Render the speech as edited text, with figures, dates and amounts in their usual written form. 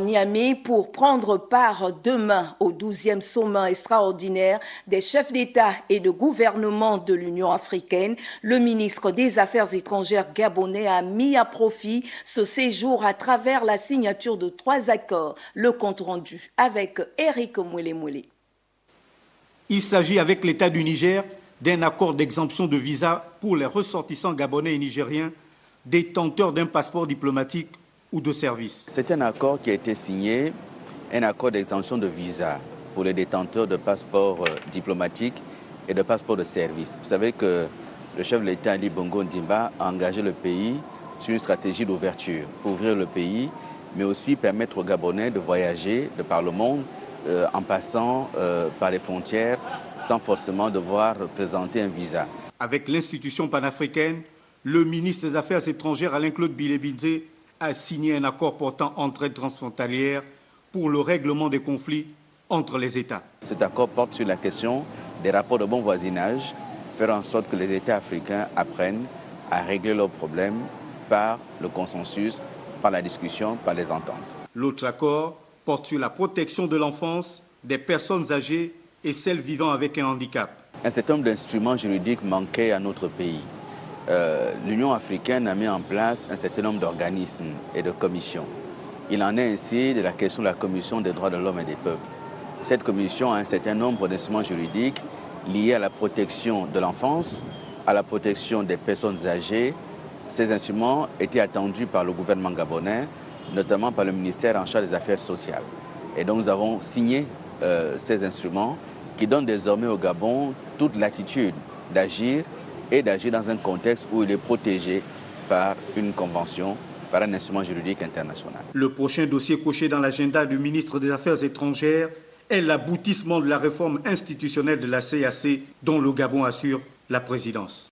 Niamey pour prendre part demain au 12e sommet extraordinaire des chefs d'État et de gouvernement de l'Union africaine. Le ministre des Affaires étrangères gabonais a mis à profit ce séjour à travers la signature de 3 accords. Le compte rendu avec Eric Mouélé-Mouélé. Il s'agit avec l'État du Niger d'un accord d'exemption de visa pour les ressortissants gabonais et nigériens détenteurs d'un passeport diplomatique ou de service. C'est un accord qui a été signé, un accord d'exemption de visa pour les détenteurs de passeports diplomatiques et de passeports de service. Vous savez que le chef de l'État, Ali Bongo Ndimba, a engagé le pays sur une stratégie d'ouverture. Il faut ouvrir le pays, mais aussi permettre aux Gabonais de voyager de par le monde en passant par les frontières sans forcément devoir présenter un visa. Avec l'institution panafricaine, le ministre des Affaires étrangères Alain-Claude Bilé-Bindé a signé un accord portant entraide transfrontalière pour le règlement des conflits entre les États. Cet accord porte sur la question des rapports de bon voisinage, faire en sorte que les États africains apprennent à régler leurs problèmes par le consensus, par la discussion, par les ententes. L'autre accord porte sur la protection de l'enfance, des personnes âgées et celles vivant avec un handicap. Un certain nombre d'instruments juridiques manquaient à notre pays. L'Union africaine a mis en place un certain nombre d'organismes et de commissions. Il en est ainsi de la question de la Commission des droits de l'homme et des peuples. Cette commission a un certain nombre d'instruments juridiques liés à la protection de l'enfance, à la protection des personnes âgées. Ces instruments étaient attendus par le gouvernement gabonais, notamment par le ministère en charge des Affaires sociales. Et donc nous avons signé ces instruments qui donnent désormais au Gabon toute latitude d'agir et d'agir dans un contexte où il est protégé par une convention, par un instrument juridique international. Le prochain dossier coché dans l'agenda du ministre des Affaires étrangères est l'aboutissement de la réforme institutionnelle de la CAC dont le Gabon assure la présidence.